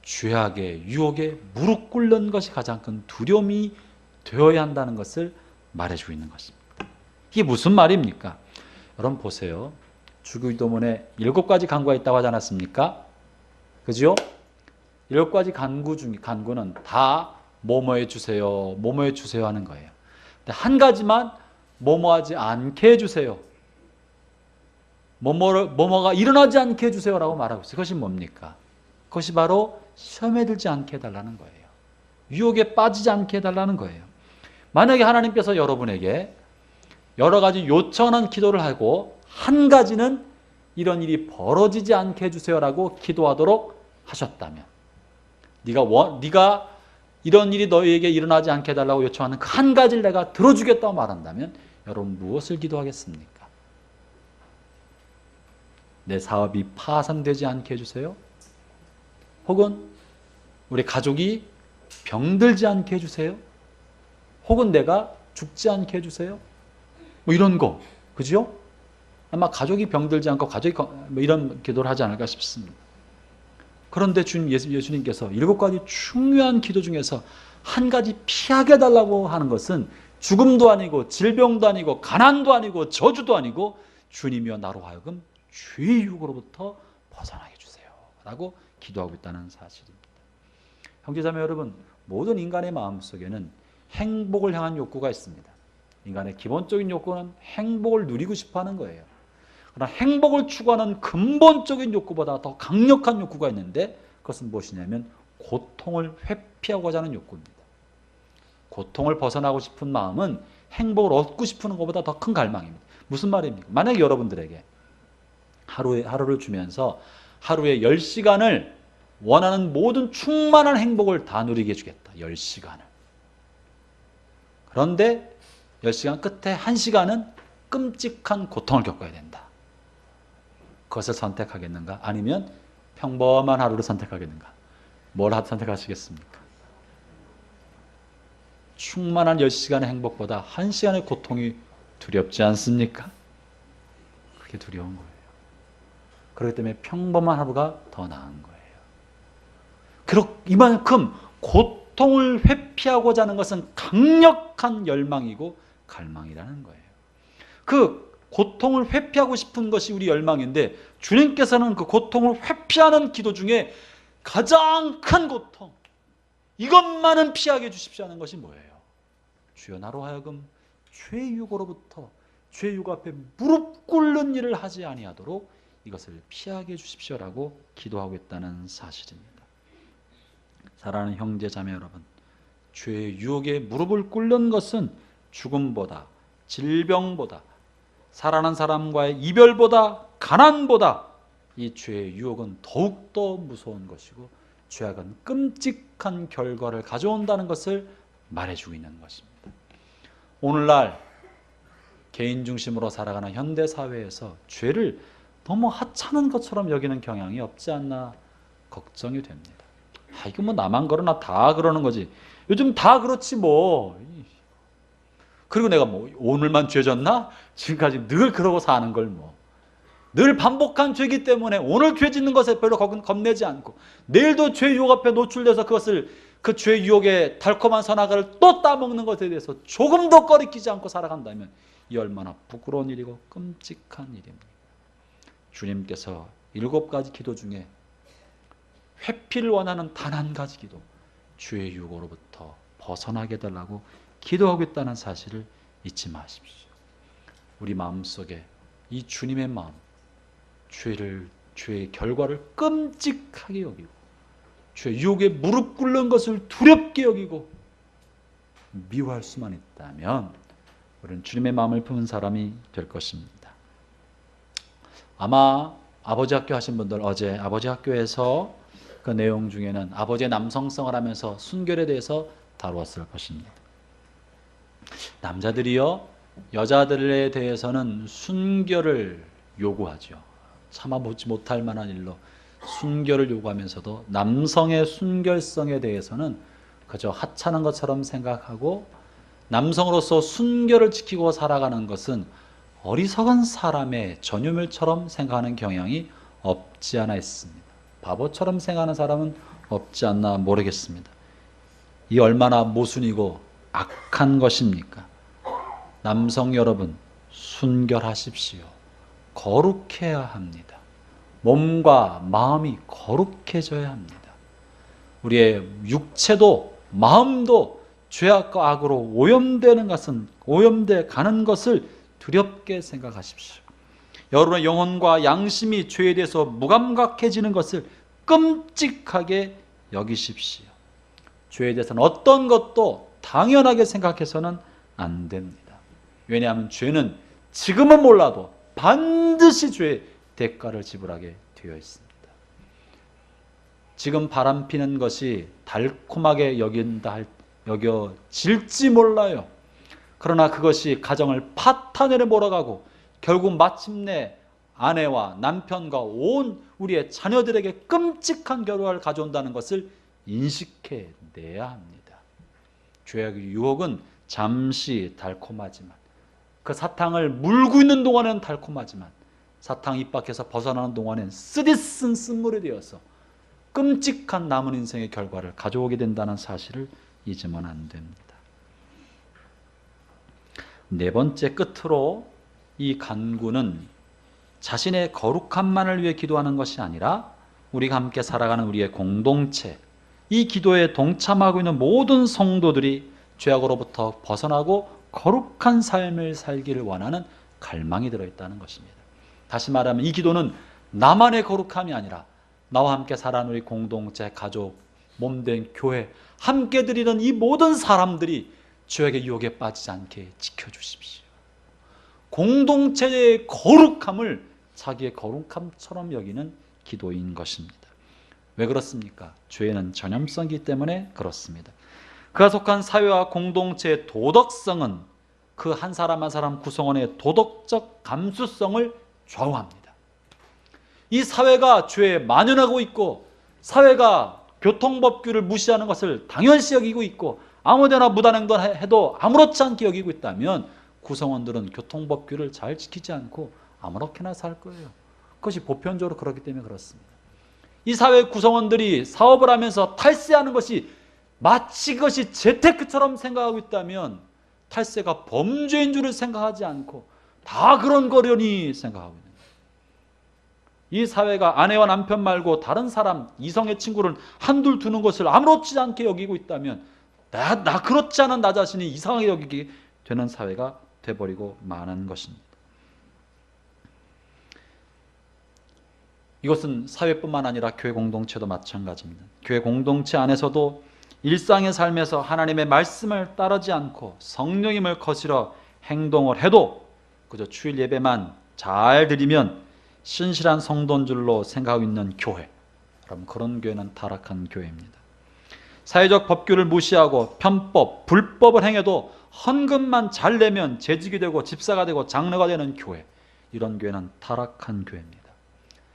죄악의 유혹에 무릎 꿇는 것이 가장 큰 두려움이 되어야 한다는 것을 말해주고 있는 것입니다. 이게 무슨 말입니까? 여러분 보세요. 주기도문에 7가지 간구가 있다고 하지 않았습니까? 그죠? 7가지 간구는 다 뭐뭐해 주세요, 뭐뭐해 주세요 하는 거예요. 근데 한 가지만 뭐뭐하지 않게 해주세요, 뭐뭐가 일어나지 않게 해주세요라고 말하고 있어요. 그것이 뭡니까? 그것이 바로 시험에 들지 않게 해달라는 거예요. 유혹에 빠지지 않게 해달라는 거예요. 만약에 하나님께서 여러분에게 여러 가지 요청하는 기도를 하고 한 가지는 이런 일이 벌어지지 않게 해주세요라고 기도하도록 하셨다면, 네가 이런 일이 너희에게 일어나지 않게 해달라고 요청하는 그 한 가지를 내가 들어주겠다고 말한다면 여러분 무엇을 기도하겠습니까? 내 사업이 파산되지 않게 해주세요? 혹은 우리 가족이 병들지 않게 해주세요? 혹은 내가 죽지 않게 해주세요? 뭐 이런 거, 그죠? 아마 가족이 병들지 않고 가족이 이런 기도를 하지 않을까 싶습니다. 그런데 예수님께서 7가지 중요한 기도 중에서 한 가지 피하게 해달라고 하는 것은 죽음도 아니고 질병도 아니고 가난도 아니고 저주도 아니고 주님이여 나로 하여금 죄의 유혹으로부터 벗어나게 해주세요 라고 기도하고 있다는 사실입니다. 형제자매 여러분, 모든 인간의 마음속에는 행복을 향한 욕구가 있습니다. 인간의 기본적인 욕구는 행복을 누리고 싶어하는 거예요. 그러나 행복을 추구하는 근본적인 욕구보다 더 강력한 욕구가 있는데 그것은 무엇이냐면 고통을 회피하고자 하는 욕구입니다. 고통을 벗어나고 싶은 마음은 행복을 얻고 싶은 것보다 더 큰 갈망입니다. 무슨 말입니까? 만약에 여러분들에게 하루를 주면서 하루에 10시간을 원하는 모든 충만한 행복을 다 누리게 해주겠다. 10시간을. 그런데 10시간 끝에 1시간은 끔찍한 고통을 겪어야 된다. 그것을 선택하겠는가? 아니면 평범한 하루를 선택하겠는가? 뭘 선택하시겠습니까? 충만한 10시간의 행복보다 1시간의 고통이 두렵지 않습니까? 그게 두려운 거예요. 그렇기 때문에 평범한 하루가 더 나은 거예요. 이만큼 고통을 회피하고자 하는 것은 강력한 열망이고 갈망이라는 거예요. 그 고통을 회피하고 싶은 것이 우리 열망인데 주님께서는 그 고통을 회피하는 기도 중에 가장 큰 고통, 이것만은 피하게 해주십시오 하는 것이 뭐예요? 주여 나로 하여금 죄의 유혹으로부터 죄의 유혹 앞에 무릎 꿇는 일을 하지 아니하도록 이것을 피하게 해주십시오라고 기도하고 있다는 사실입니다. 사랑하는 형제 자매 여러분, 죄의 유혹에 무릎을 꿇는 것은 죽음보다 질병보다 사랑하는 사람과의 이별보다 가난보다 이 죄의 유혹은 더욱더 무서운 것이고 죄악은 끔찍한 결과를 가져온다는 것을 말해주고 있는 것입니다. 오늘날 개인 중심으로 살아가는 현대사회에서 죄를 너무 하찮은 것처럼 여기는 경향이 없지 않나 걱정이 됩니다. 이거 뭐 나만 그러나 다 그러는 거지. 요즘 다 그렇지 뭐. 그리고 내가 뭐 오늘만 죄졌나? 지금까지 늘 그러고 사는 걸 뭐. 늘 반복한 죄이기 때문에 오늘 죄 짓는 것에 별로 겁내지 않고 내일도 죄 유혹 앞에 노출돼서 그 죄 유혹의 달콤한 선악과를 또 따먹는 것에 대해서 조금도 꺼리끼지 않고 살아간다면 이 얼마나 부끄러운 일이고 끔찍한 일입니다. 주님께서 7가지 기도 중에 회피를 원하는 단 한 가지 기도, 죄의 유혹으로부터 벗어나게 해달라고 기도하고 있다는 사실을 잊지 마십시오. 우리 마음속에 이 주님의 마음, 죄의 결과를 끔찍하게 여기고 죄의 유혹에 무릎 꿇는 것을 두렵게 여기고 미워할 수만 있다면 우리는 주님의 마음을 품은 사람이 될 것입니다. 아마 아버지 학교 하신 분들 어제 아버지 학교에서 그 내용 중에는 아버지의 남성성을 하면서 순결에 대해서 다루었을 것입니다. 남자들이요, 여자들에 대해서는 순결을 요구하죠. 참아보지 못할 만한 일로 순결을 요구하면서도 남성의 순결성에 대해서는 그저 하찮은 것처럼 생각하고 남성으로서 순결을 지키고 살아가는 것은 어리석은 사람의 전유물처럼 생각하는 경향이 없지 않아 있습니다. 바보처럼 생각하는 사람은 없지 않나 모르겠습니다. 이 얼마나 모순이고 악한 것입니까? 남성 여러분, 순결하십시오. 거룩해야 합니다. 몸과 마음이 거룩해져야 합니다. 우리의 육체도 마음도 죄악과 악으로 오염돼 가는 것을 두렵게 생각하십시오. 여러분의 영혼과 양심이 죄에 대해서 무감각해지는 것을 끔찍하게 여기십시오. 죄에 대해서는 어떤 것도 당연하게 생각해서는 안 됩니다. 왜냐하면 죄는 지금은 몰라도 반드시 죄의 대가를 지불하게 되어 있습니다. 지금 바람피는 것이 달콤하게 여겨질지 몰라요. 그러나 그것이 가정을 파탄에 몰아가고 결국 마침내 아내와 남편과 온 우리의 자녀들에게 끔찍한 결과를 가져온다는 것을 인식해내야 합니다. 죄악의 유혹은 잠시 달콤하지만 그 사탕을 물고 있는 동안에는 달콤하지만 사탕 입 밖에서 벗어나는 동안엔 쓰디쓴 쓴물이 되어서 끔찍한 남은 인생의 결과를 가져오게 된다는 사실을 잊으면 안 됩니다. 네 번째, 끝으로 이 간구는 자신의 거룩함만을 위해 기도하는 것이 아니라 우리가 함께 살아가는 우리의 공동체, 이 기도에 동참하고 있는 모든 성도들이 죄악으로부터 벗어나고 거룩한 삶을 살기를 원하는 갈망이 들어있다는 것입니다. 다시 말하면 이 기도는 나만의 거룩함이 아니라 나와 함께 살아가는 우리 공동체, 가족, 몸된 교회, 함께 드리는 이 모든 사람들이 죄악의 유혹에 빠지지 않게 지켜주십시오. 공동체의 거룩함을 자기의 거룩함처럼 여기는 기도인 것입니다. 왜 그렇습니까? 죄는 전염성이기 때문에 그렇습니다. 그가 속한 사회와 공동체의 도덕성은 그 한 사람 한 사람 구성원의 도덕적 감수성을 좌우합니다. 이 사회가 죄에 만연하고 있고 사회가 교통법규를 무시하는 것을 당연시 여기고 있고 아무데나 무단횡단해도 아무렇지 않게 여기고 있다면 구성원들은 교통법규를 잘 지키지 않고 아무렇게나 살 거예요. 그것이 보편적으로 그렇기 때문에 그렇습니다. 이 사회 구성원들이 사업을 하면서 탈세하는 것이 마치 그것이 재테크처럼 생각하고 있다면 탈세가 범죄인 줄을 생각하지 않고 다 그런 거려니 생각하고 있는 거예요. 이 사회가 아내와 남편 말고 다른 사람, 이성의 친구를 한둘 두는 것을 아무렇지 않게 여기고 있다면 나 그렇지 않은 나 자신이 이상하게 여기게 되는 사회가 돼버리고 마는 것입니다. 이것은 사회뿐만 아니라 교회 공동체도 마찬가지입니다. 교회 공동체 안에서도 일상의 삶에서 하나님의 말씀을 따르지 않고 성령님을 거스려 행동을 해도 그저 주일 예배만 잘 드리면 신실한 성도인 줄로 생각하고 있는 교회, 여러분 그런 교회는 타락한 교회입니다. 사회적 법규를 무시하고 편법, 불법을 행해도 헌금만 잘 내면 재직이 되고 집사가 되고 장로가 되는 교회, 이런 교회는 타락한 교회입니다.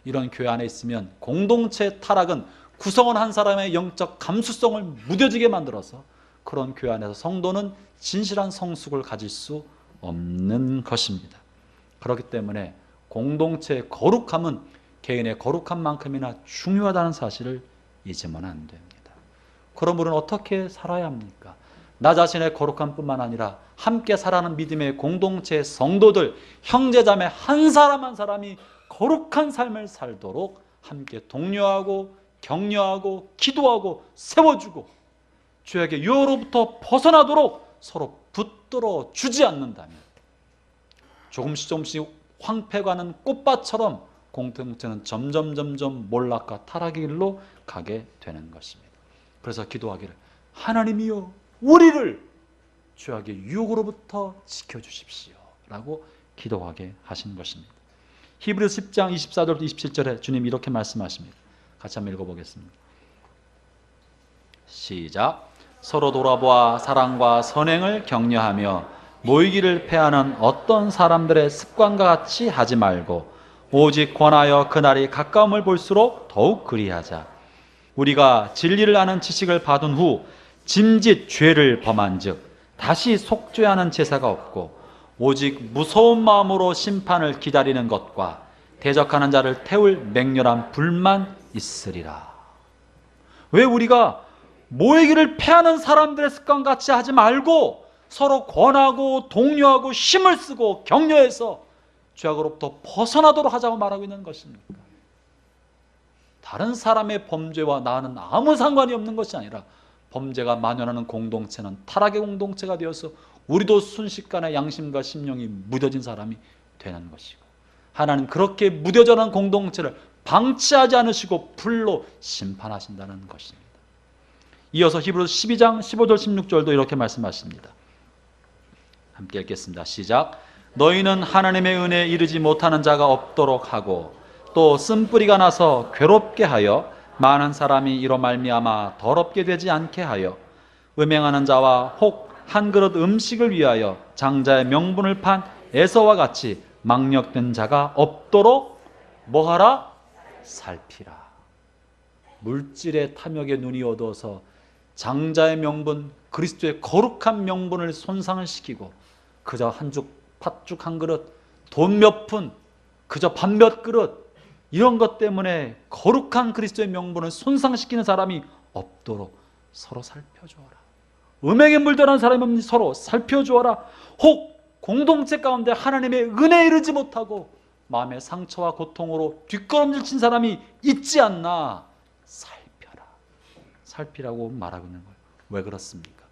이런 교회 안에 있으면 공동체 타락은 구성원 한 사람의 영적 감수성을 무뎌지게 만들어서 그런 교회 안에서 성도는 진실한 성숙을 가질 수 없는 것입니다. 그렇기 때문에 공동체의 거룩함은 개인의 거룩함만큼이나 중요하다는 사실을 잊으면 안 됩니다. 그럼 우리는 어떻게 살아야 합니까? 나 자신의 거룩함뿐만 아니라 함께 살아가는 믿음의 공동체의 성도들, 형제자매 한 사람 한 사람이 거룩한 삶을 살도록 함께 독려하고 격려하고 기도하고 세워주고 죄악의 유혹으로부터 벗어나도록 서로 붙들어 주지 않는다면 조금씩 황폐가는 꽃밭처럼 공동체는 점점 몰락과 타락의 길로 가게 되는 것입니다. 그래서 기도하기를 하나님이여 우리를 죄악의 유혹으로부터 지켜주십시오 라고 기도하게 하신 것입니다. 히브리서 10장 24절부터 27절에 주님 이렇게 말씀하십니다. 같이 한번 읽어보겠습니다. 시작. 서로 돌아보아 사랑과 선행을 격려하며 모이기를 패하는 어떤 사람들의 습관과 같이 하지 말고 오직 권하여 그날이 가까움을 볼수록 더욱 그리하자. 우리가 진리를 아는 지식을 받은 후 짐짓 죄를 범한 즉 다시 속죄하는 제사가 없고 오직 무서운 마음으로 심판을 기다리는 것과 대적하는 자를 태울 맹렬한 불만 있으리라. 왜 우리가 모이기를 패하는 사람들의 습관같이 하지 말고 서로 권하고 독려하고 힘을 쓰고 격려해서 죄악으로부터 벗어나도록 하자고 말하고 있는 것입니까? 다른 사람의 범죄와 나는 아무 상관이 없는 것이 아니라 범죄가 만연하는 공동체는 타락의 공동체가 되어서 우리도 순식간에 양심과 심령이 무뎌진 사람이 되는 것이고 하나님 그렇게 무뎌져가는 공동체를 방치하지 않으시고 불로 심판하신다는 것입니다. 이어서 히브리서 12장 15절 16절도 이렇게 말씀하십니다. 함께 읽겠습니다. 시작. 너희는 하나님의 은혜에 이르지 못하는 자가 없도록 하고 또 쓴뿌리가 나서 괴롭게 하여 많은 사람이 이로 말미암아 더럽게 되지 않게 하여 음행하는 자와 혹 한 그릇 음식을 위하여 장자의 명분을 판 에서와 같이 망령된 자가 없도록 뭐하라? 살피라. 물질의 탐욕에 눈이 어두워서 장자의 명분, 그리스도의 거룩한 명분을 손상을 시키고 그저 팥죽 한 그릇, 돈 몇 푼, 그저 밥 몇 그릇 이런 것 때문에 거룩한 그리스도의 명분을 손상시키는 사람이 없도록 서로 살펴주어라. 음행에 물들어간 사람이 없는지 서로 살펴주어라. 혹 공동체 가운데 하나님의 은혜에 이르지 못하고 마음의 상처와 고통으로 뒷걸음질 친 사람이 있지 않나 살펴라. 살피라고 말하고 있는 거예요. 왜 그렇습니까?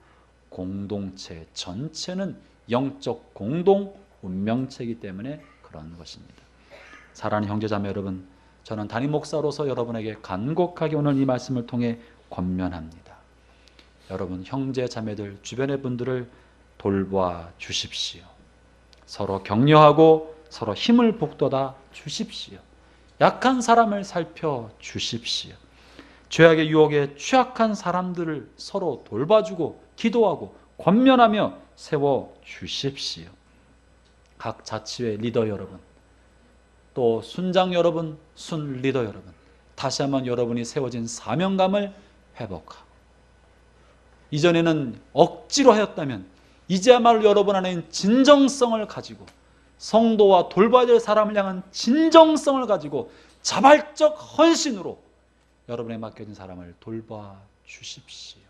공동체 전체는 영적 공동 운명체이기 때문에 그런 것입니다. 사랑하는 형제자매 여러분, 저는 담임 목사로서 여러분에게 간곡하게 오늘 이 말씀을 통해 권면합니다. 여러분 형제 자매들 주변의 분들을 돌봐 주십시오. 서로 격려하고 서로 힘을 북돋아 주십시오. 약한 사람을 살펴 주십시오. 죄악의 유혹에 취약한 사람들을 서로 돌봐주고 기도하고 권면하며 세워 주십시오. 각 자치회 리더 여러분, 또 순장 여러분, 순 리더 여러분, 다시 한번 여러분이 세워진 사명감을 회복하고, 이전에는 억지로 하였다면 이제야말로 여러분 안에 진정성을 가지고 성도와 돌봐야 될 사람을 향한 진정성을 가지고 자발적 헌신으로 여러분에 맡겨진 사람을 돌봐 주십시오.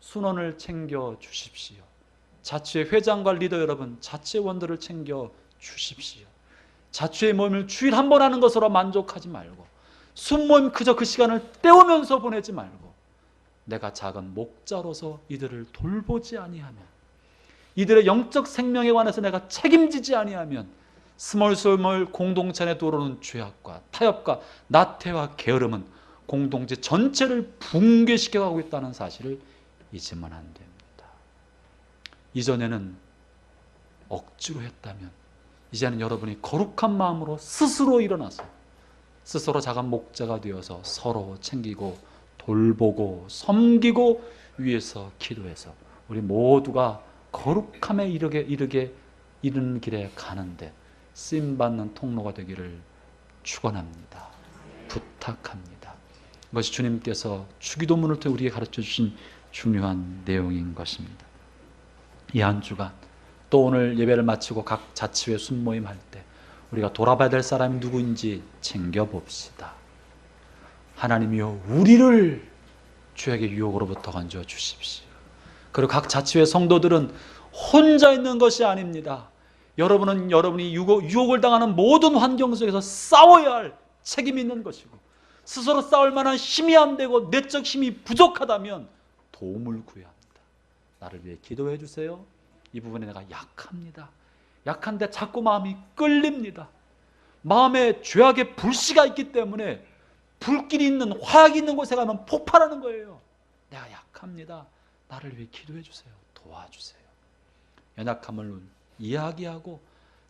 순원을 챙겨 주십시오. 자치회 회장과 리더 여러분, 자치회원들을 챙겨 주십시오. 자치회 모임을 주일 한 번 하는 것으로 만족하지 말고, 순모임 그저 그 시간을 때우면서 보내지 말고, 내가 작은 목자로서 이들을 돌보지 아니하면, 이들의 영적 생명에 관해서 내가 책임지지 아니하면 스멀스멀 공동체 안에 들어오는 죄악과 타협과 나태와 게으름은 공동체 전체를 붕괴시켜가고 있다는 사실을 잊으면 안 됩니다. 이전에는 억지로 했다면 이제는 여러분이 거룩한 마음으로 스스로 일어나서 스스로 작은 목자가 되어서 서로 챙기고 돌보고 섬기고 위해서 기도해서 우리 모두가 거룩함에 이르는 길에 가는데 쓰임받는 통로가 되기를 축원합니다. 부탁합니다. 이것이 주님께서 주기도문을 통해 우리에게 가르쳐 주신 중요한 내용인 것입니다. 이 한 주간 또 오늘 예배를 마치고 각 자치회 순모임 할 때 우리가 돌아봐야 될 사람이 누구인지 챙겨봅시다. 하나님이여 우리를 죄악의 유혹으로부터 건져 주십시오. 그리고 각 자치회 성도들은 혼자 있는 것이 아닙니다. 여러분은 여러분이 유혹을 당하는 모든 환경 속에서 싸워야 할 책임이 있는 것이고, 스스로 싸울 만한 힘이 안 되고 내적 힘이 부족하다면 도움을 구해야 합니다. 나를 위해 기도해 주세요. 이 부분에 내가 약합니다. 약한데 자꾸 마음이 끌립니다. 마음에 죄악의 불씨가 있기 때문에 불길이 있는, 화약이 있는 곳에 가면 폭발하는 거예요. 내가 약합니다. 나를 위해 기도해 주세요. 도와주세요. 연약함을 이야기하고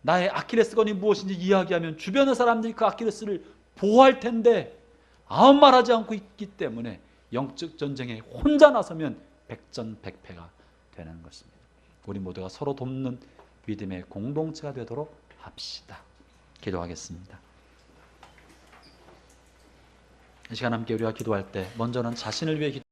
나의 아킬레스건이 무엇인지 이야기하면 주변의 사람들이 그 아킬레스를 보호할 텐데 아무 말하지 않고 있기 때문에 영적 전쟁에 혼자 나서면 백전백패가 되는 것입니다. 우리 모두가 서로 돕는 믿음의 공동체가 되도록 합시다. 기도하겠습니다. 이 시간 함께 우리가 기도할 때 먼저는 자신을 위해